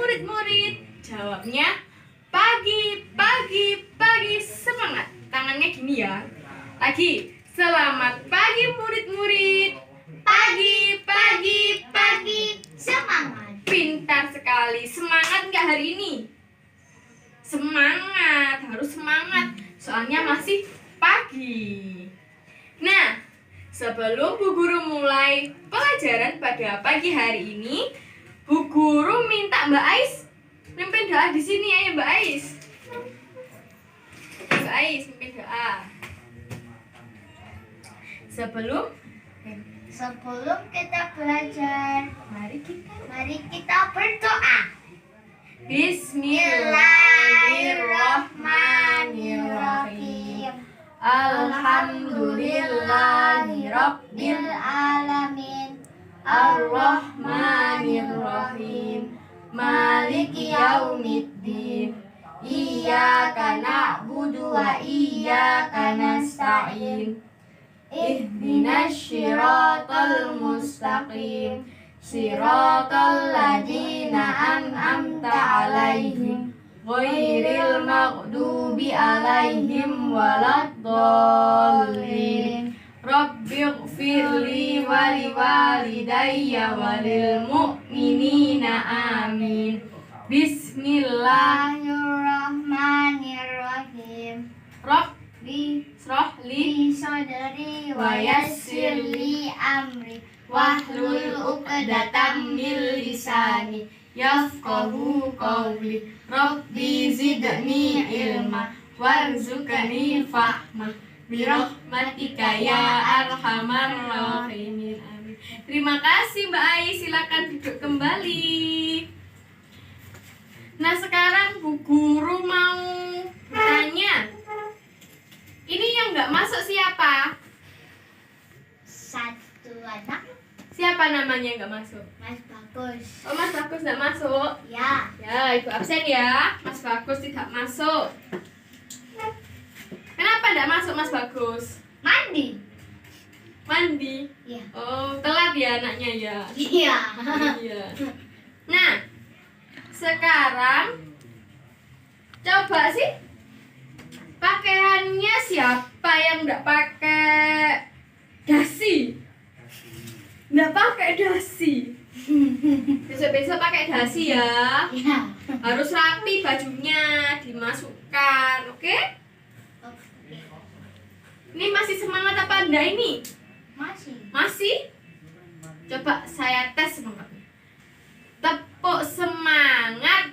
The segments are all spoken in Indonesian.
murid-murid? Jawabnya pagi, pagi, pagi, semangat. Tangannya gini ya. Lagi, selamat pagi murid-murid. Pagi, pagi, pagi, Semangat. pintar sekali. Semangat nggak hari ini? Semangat, harus semangat. Soalnya masih pagi. Nah, sebelum Bu Guru mulai pelajaran pada pagi hari ini, Bu Guru minta Mbak Ais mimpin doa di sini ya, Mbak Ais. Mbak Ais mimpin doa. Sebelum kita belajar, Mari kita berdoa. Bismillahirrahmanirrahim. Alhamdulillahirabbil alamin. Ar-Rahmanir-Rahim. Maliki yaumiddin. Iyyaka na'budu wa iyyaka nasta'in. Ihdinas syiratal mustaqim. Siratal ladzina an'amta 'alaihim ghairil maghdubi 'alaihim waladdallin. Rabbighfirli wa liwalidayya walil mu'minina amin. Bismillahirrahmanirrahim. Rabbi shrahli Sadri wa wa yassirli yassirli amri wahlul 'uqdatam min lisani yafqahu qawli. Rabbi zidni ilma warzuqni fahma birahmatika ya arhamar rahimin. Amin. Terima kasih Mbak Ai, silakan duduk kembali. Nah, sekarang Bu Guru mau bertanya. Ini yang nggak masuk siapa? Satu anak. Siapa namanya yang nggak masuk? Mas Bagus. Oh, Mas Bagus nggak masuk. Ya. Ya, Ibu absen ya. Mas Bagus tidak masuk. Kenapa tidak masuk Mas Bagus? Mandi. Mandi. Ya. Oh, telat ya anaknya ya. Iya. Iya. Nah, sekarang coba sih pakaiannya siapa yang nggak pakai dasi? Nggak pakai dasi. Besok-besok pakai dasi ya. Ya. Harus rapi bajunya, dimasukkan, oke? Ini masih semangat apa enggak ini? Masih. Masih? Coba saya tes semangatnya. Tepuk semangat.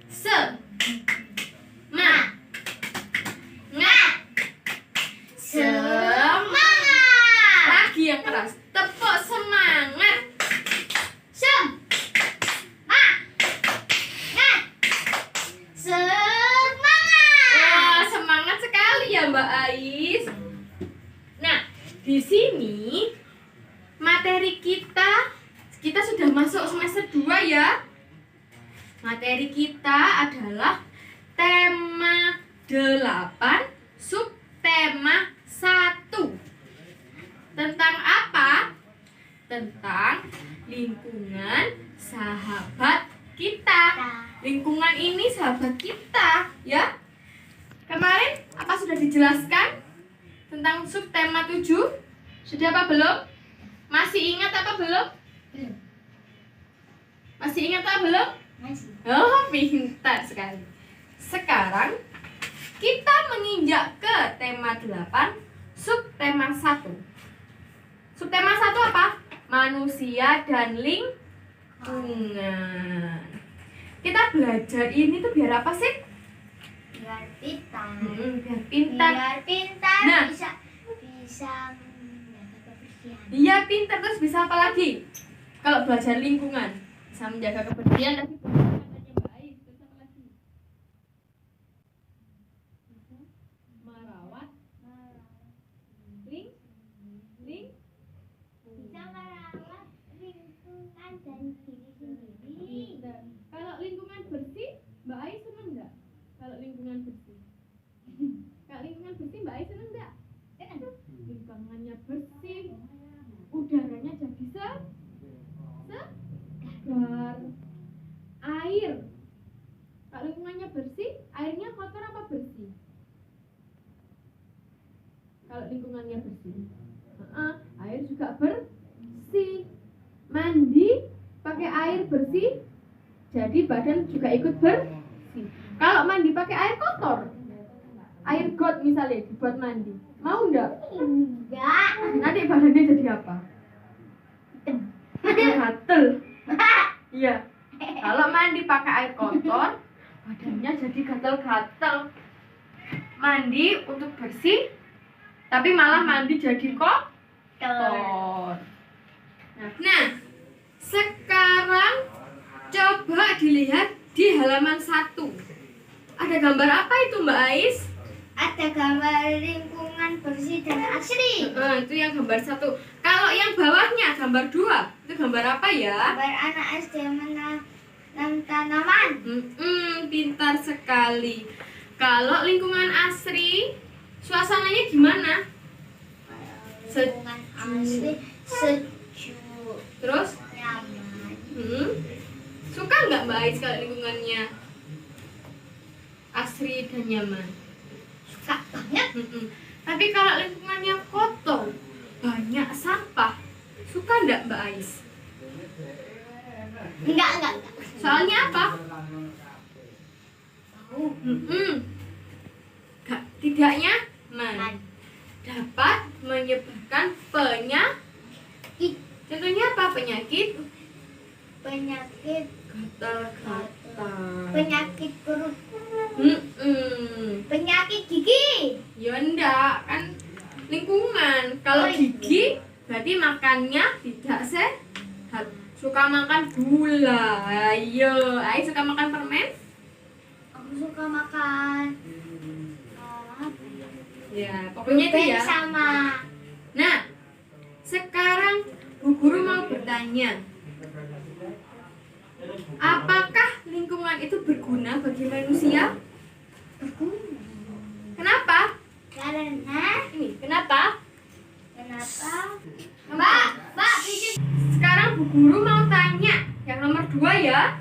Semangat. Lagi yang keras. Tepuk semangat. Wah, semangat sekali ya Mbak Ais. Nah, di sini materi kita sudah masuk semester 2 ya. Materi kita adalah tema 8, subtema 1. Tentang apa? Tentang lingkungan sahabat kita. Lingkungan ini sahabat kita, ya. Kemarin apa sudah dijelaskan tentang subtema 7? Sudah apa belum? Masih ingat apa belum? Belum. Masih ingat apa belum? Masih. Oh, pintar sekali. Sekarang kita menginjak ke tema 8, subtema 1. Subtema 1 apa? Manusia dan lingkungan. Kita belajar ini tuh biar apa sih? Biar pintar. Biar pintar. Biar pintar. Nah. bisa menjaga kebersihan. Iya, pintar, terus bisa apa lagi? Kalau belajar lingkungan, bisa menjaga kebersihan, tapi katanya Mbak Ais, terus apa lagi? Bisa merawat Bisa merawat lingkungan dan diri sendiri. Kalau lingkungan bersih, Mbak Ais seneng nggak? Kalau lingkungan bersih, kalau lingkungan bersih Mbak Ais seneng nggak? Lingkungannya bersih, udaranya jadi segar. air. Kalau lingkungannya bersih, airnya kotor apa bersih? Kalau lingkungannya bersih, air juga bersih. Mandi pakai air bersih, jadi badan juga ikut bersih. Kalau mandi pakai air kotor, air got misalnya dibuat mandi, mau enggak? Enggak. Nanti badannya jadi apa? Gatel. Iya. Kalau mandi pakai air kotor, badannya jadi gatel-gatel. Mandi untuk bersih, tapi malah mandi jadi kotor. Nah, sekarang coba dilihat di halaman 1. Ada gambar apa itu, Mbak Ais? Ada gambar lingkungan bersih dan asri. Itu yang gambar 1. Kalau yang bawahnya gambar 2, itu gambar apa ya? Gambar anak SD menanam tanaman. Pintar sekali. Kalau lingkungan asri, suasananya gimana? Lingkungan asri sejuk, Terus, nyaman. suka nggak Mbak Ais kalau lingkungannya asri dan nyaman? Suka banget. Tapi kalau lingkungannya kotor, banyak sampah, suka nggak Mbak Ais? Enggak. Soalnya apa? Tidak nyaman, dapat menyebabkan penyakit. Contohnya apa? Penyakit gatal-gatal, penyakit perut, penyakit gigi. ya enggak, kan lingkungan. Kalau gigi berarti makannya tidak sehat. Suka makan gula. Ayo, Ai suka makan permen? Aku suka makan Ya, pokoknya itu ya. sama. Nah, sekarang Bu Guru mau bertanya, apakah lingkungan itu berguna bagi manusia? Kenapa? Karena Kenapa? Mbak, Sekarang Bu Guru mau tanya yang nomor 2 ya.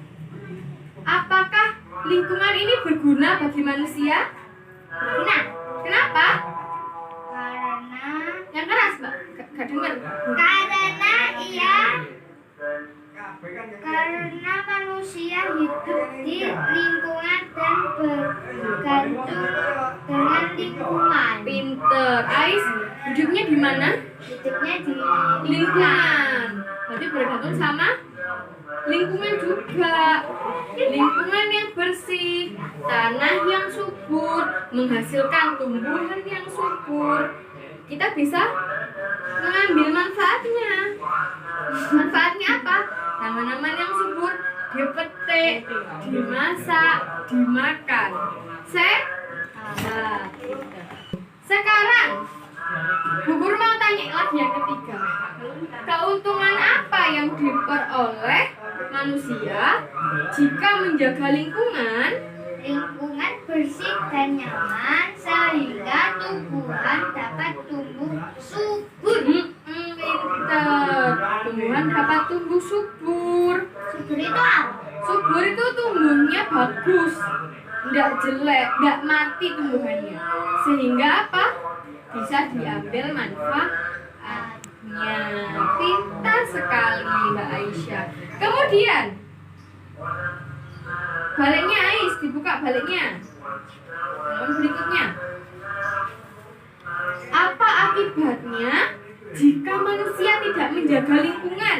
Apakah lingkungan ini berguna bagi manusia? Nah, Kenapa? karena Yang keras, Mbak. Gak dengar. karena manusia hidup di lingkungan dan bergantung dengan lingkungan. Pinter. Ais, hidupnya di mana? Hidupnya di Lingkungan. Berarti bergantung sama lingkungan juga. Lingkungan yang bersih, tanah yang subur, menghasilkan tumbuhan yang subur. Kita bisa mengambil manfaatnya. Manfaatnya apa? Tanaman yang subur dipetik, dimasak, dimakan. Sehat. Sekarang Bu Guru mau tanya lagi yang ketiga. Keuntungan apa yang diperoleh manusia jika menjaga lingkungan bersih dan nyaman sehingga tumbuhan dapat tumbuh subur. Pinter. Tumbuhan dapat tumbuh subur. Subur itu apa? Subur itu tumbuhnya bagus, nggak jelek, nggak mati tumbuhannya. Sehingga apa? Bisa diambil manfaatnya. Pintar sekali Mbak Aisyah. Kemudian baliknya Ais, dibuka baliknya. Halaman berikutnya. Apa akibatnya jika manusia tidak menjaga lingkungan?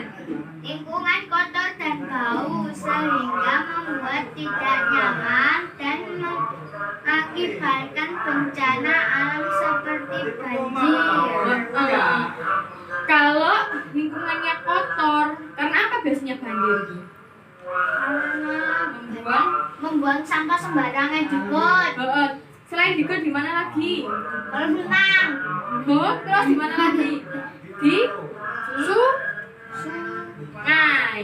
Lingkungan kotor dan bau sehingga membuat tidak nyaman dan mengakibatkan bencana alam seperti banjir. Kalau lingkungannya kotor, karena apa biasanya banjir? Karena membuang sampah sembarangan di got. Selain di got di mana lagi? Kalau berenang, Terus di mana lagi? Di sungai.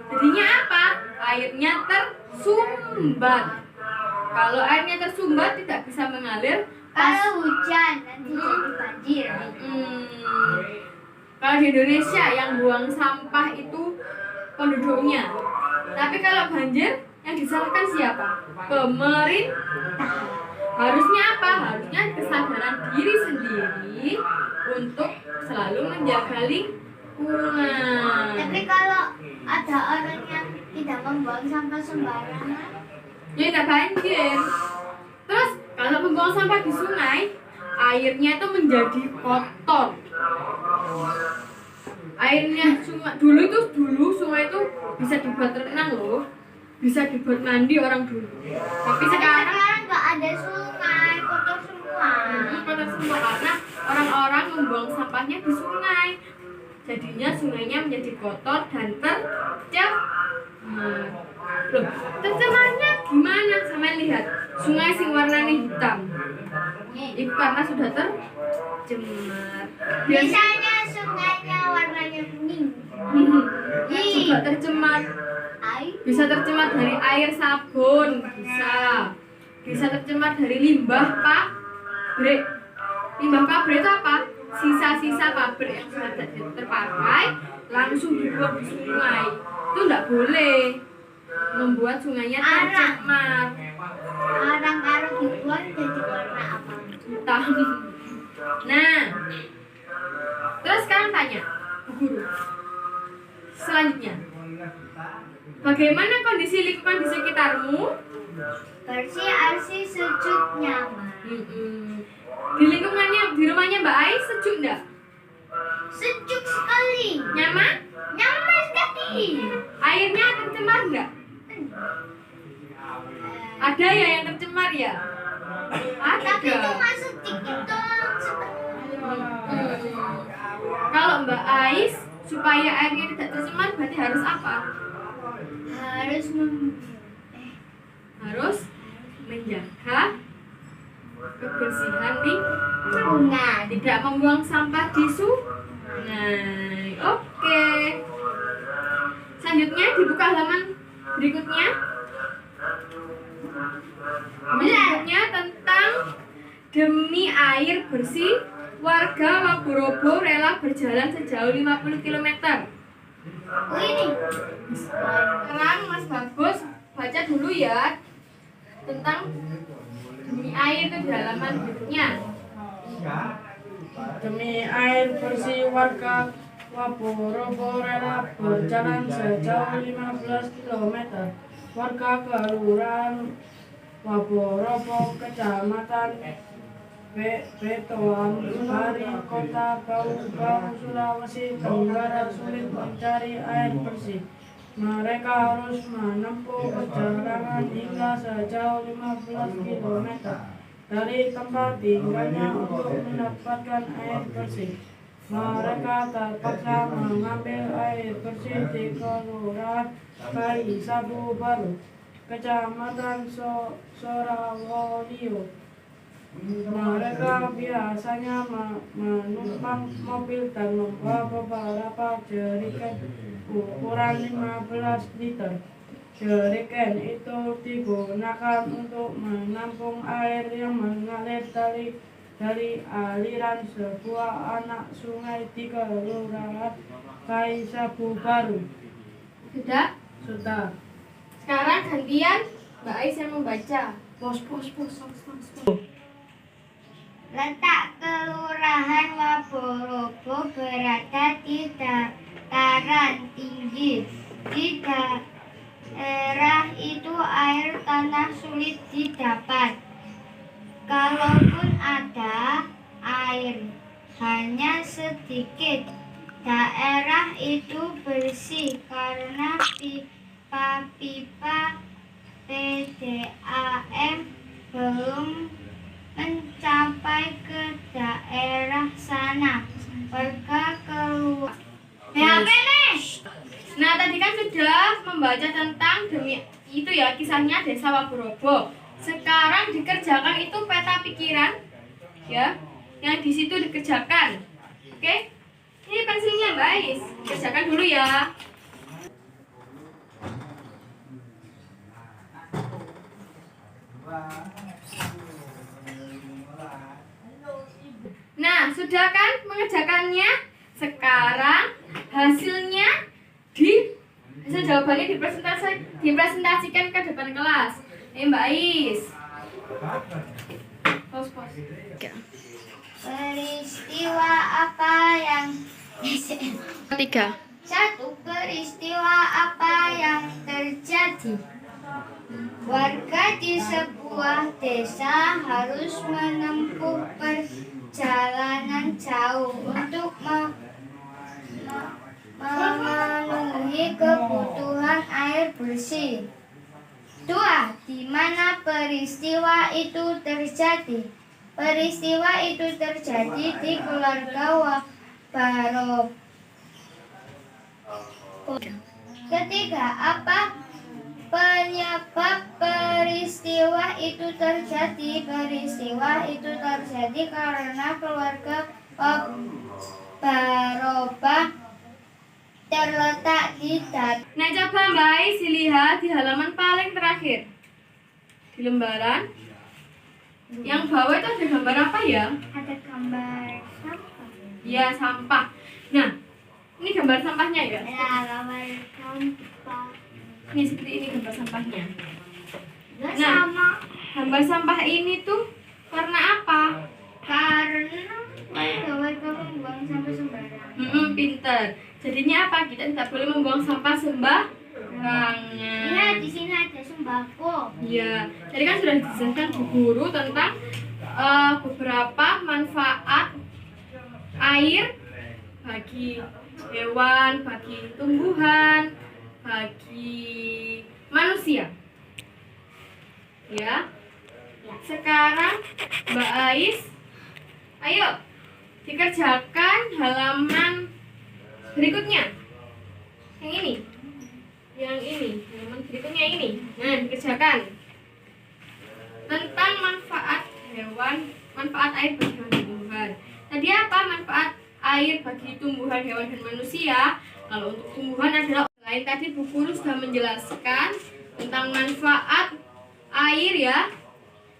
Jadinya apa? Airnya tersumbat. Kalau airnya tersumbat tidak bisa mengalir. kalau hujan nanti jadi banjir. Kalau di Indonesia yang buang sampah itu penduduknya. Tapi kalau banjir Yang disalahkan siapa? Pemerintah. Harusnya apa? Harusnya kesadaran diri sendiri untuk selalu menjaga lingkungan. Tapi kalau ada orang yang tidak membuang sampah sembarangan, Ya tidak banjir. Terus kalau membuang sampah di sungai, airnya itu menjadi kotor. Airnya dulu sungai itu bisa dibuat renang loh, bisa dibuat mandi orang dulu. Tapi sekarang nggak ada sungai, kotor semua. kotor semua karena orang-orang membuang sampahnya di sungai. Jadinya sungainya menjadi kotor dan tercemar. Loh, tercemarnya gimana? Sama lihat, sungai sing warnanya hitam. Itu karena sudah tercemar. Misalnya sungainya warnanya kuning. Juga tercemar. Bisa tercemar dari air sabun, bisa tercemar dari limbah pabrik. Limbah pabrik itu apa? Sisa-sisa pabrik yang sudah terpakai langsung dibuang di sungai. Itu tidak boleh, membuat sungainya tercemar. Arang karo dibuang jadi warna apa? Hitam. Nah, terus sekarang tanya Bu Guru, selanjutnya, bagaimana kondisi lingkungan di sekitarmu? Bersih, asri, sejuk, nyaman. Di lingkungannya, di rumahnya Mbak Ais sejuk enggak? Sejuk sekali. Nyaman? Nyaman sekali. Airnya tercemar enggak? Ada ya yang tercemar ya? Ada. Tapi cuma sedikit doang, setengah. Kalau Mbak Ais supaya airnya tidak tercemar berarti harus apa? Harus menjaga kebersihan lingkungan, tidak membuang sampah di sungai. Oke. Selanjutnya dibuka halaman berikutnya. Berikutnya tentang demi air bersih, warga Wagorobo rela berjalan sejauh 50 km. Ini Sekarang Mas Bagus baca dulu ya tentang demi air itu di halaman berikutnya. Demi air bersih, warga Wagorobo rela berjalan sejauh 15 km. Warga Kelurahan Wagorobo, Kecamatan Betoan, Bari, Kota Bau, Sulawesi Tenggara sulit mencari air bersih. Mereka harus menempuh perjalanan hingga sejauh 15 km dari tempat tinggalnya untuk mendapatkan air bersih. Mereka terpaksa mengambil air bersih di Kelurahan Kai Sabu Baru, Kecamatan Sorawolio. Mereka biasanya menumpang mobil dan membawa beberapa jerigen ukuran 15 liter. Jerigen itu digunakan untuk menampung air yang mengalir dari aliran sebuah anak sungai di Kelurahan Kai Sabu Baru. Sudah? Sudah. Sekarang gantian Mbak Ais yang membaca. Pos. letak Kelurahan Wagorobo berada di dataran tinggi. Di daerah itu air tanah sulit didapat. Kalaupun ada air, hanya sedikit. Daerah itu bersih karena pipa-pipa PDAM belum mencapai ke daerah sana. Warga keluar. Nah, tadi kan sudah membaca tentang demi itu ya, kisahnya Desa Wagorobo. Sekarang dikerjakan itu peta pikiran ya, yang di situ dikerjakan. Oke? Ini pensilnya Mbak Ais. Kerjakan dulu ya. Nah, sudah kan mengerjakannya? Sekarang hasil jawabannya dipresentasikan ke depan Mbak Ais. Pos. Peristiwa apa yang Tiga. Satu, peristiwa apa yang terjadi? Warga di sebuah desa harus menempuh perjalanan jauh untuk memenuhi kebutuhan air bersih. Dua, di mana peristiwa itu terjadi? Peristiwa itu terjadi di keluarga Baro. Ketiga, apa penyebab peristiwa itu terjadi? Peristiwa itu terjadi karena keluarga Baroba terletak di Nah, coba Mbak Ais lihat di halaman paling terakhir. Di lembaran yang bawah itu ada gambar apa ya? ada gambar sampah. Ya, sampah. Nah, ini gambar sampahnya ya? Ya, gambar sampah. Ini seperti ini gambar sampahnya. Nah, Nah. sama Gambar sampah ini tuh karena apa? karena warga membuang sampah sembarangan. Pinter. Jadinya apa? Kita tidak boleh membuang sampah sembarangan. Iya, di sini ada sembako. Iya. Jadi kan sudah dijelaskan Bu Guru tentang beberapa manfaat air bagi hewan, bagi tumbuhan, bagi manusia. Ya. Sekarang Mbak Ais, ayo dikerjakan halaman berikutnya. Yang ini. Halaman berikutnya ini. Nah, dikerjakan. Tentang manfaat hewan, manfaat air bagi hewan dan tumbuhan. Tadi apa manfaat air bagi tumbuhan, hewan dan manusia? Kalau untuk tumbuhan adalah lain tadi Bu Guru sudah menjelaskan tentang manfaat air ya.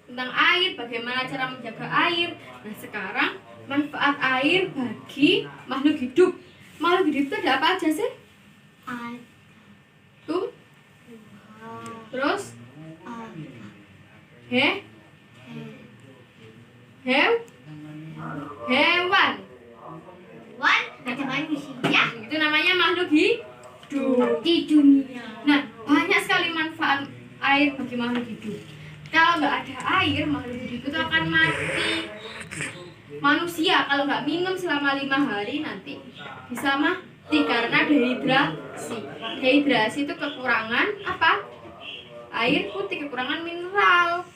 Tentang air, bagaimana cara menjaga air. Nah, sekarang manfaat air bagi makhluk hidup. Makhluk hidup itu ada apa aja sih? Tuh. Terus hewan. Ada manusia Itu namanya makhluk hidup. di dunia. Nah, banyak sekali manfaat air bagi makhluk hidup. Kalau nggak ada air, makhluk hidup itu akan mati. Manusia kalau nggak minum selama 5 hari nanti bisa mati karena dehidrasi. Dehidrasi itu kekurangan apa? Air putih, kekurangan mineral.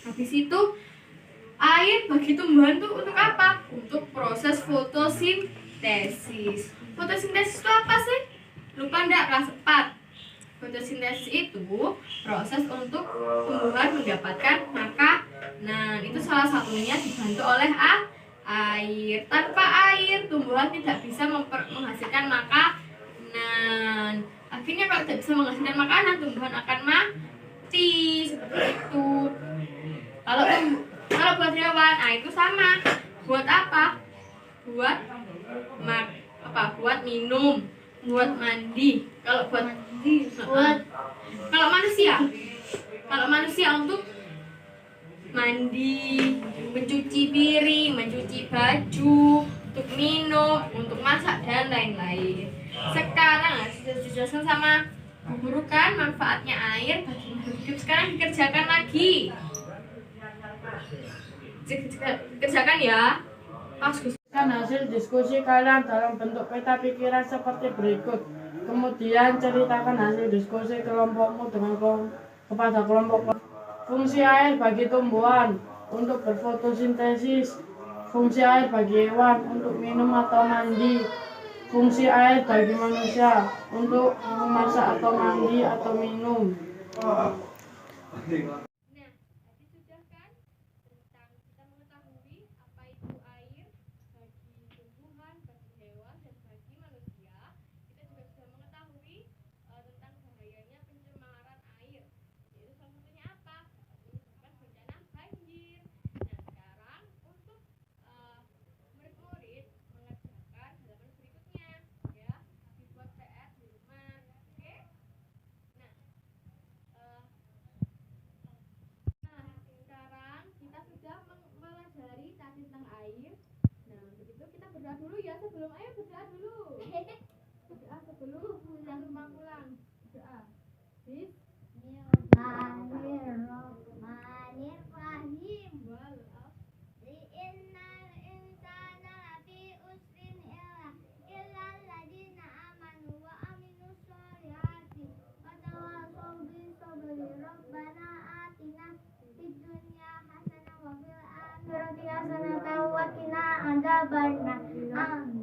Habis itu air bagi tumbuhan tuh untuk apa? Untuk proses fotosintesis. Fotosintesis itu apa sih? Lupa enggak kelas 4? Fotosintesis itu proses untuk tumbuhan mendapatkan makanan. Itu salah satunya dibantu oleh air. Tanpa air, tumbuhan tidak bisa menghasilkan makanan. Akhirnya kalau tidak bisa menghasilkan makanan, tumbuhan akan mati. Seperti itu. Kalau buat hewan, itu sama. Buat apa? Buat buat minum, buat mandi. Kalau manusia untuk mandi, mencuci piring, mencuci baju, untuk minum, untuk masak dan lain-lain. Sekarang sudah dijelaskan sama Bu Guru kan manfaatnya air bagi makhluk hidup. Sekarang dikerjakan lagi. Kerjakan ya. Hasil diskusi kalian dalam bentuk peta pikiran seperti berikut. Kemudian ceritakan hasil diskusi kelompokmu kepada kelompok. Fungsi air bagi tumbuhan untuk berfotosintesis. Fungsi air bagi hewan untuk minum atau mandi. Fungsi air bagi manusia untuk memasak atau mandi atau minum. ulang. Doa. Bismillahirrahmanirrahim. Innal insana lafi usrin illal ladzina amanu wa amilus solihati wa tawassaw bis sabri. Rabbana atina fid dunya hasanah wa fil akhirati hasanah wa qina adzabannar. Amin.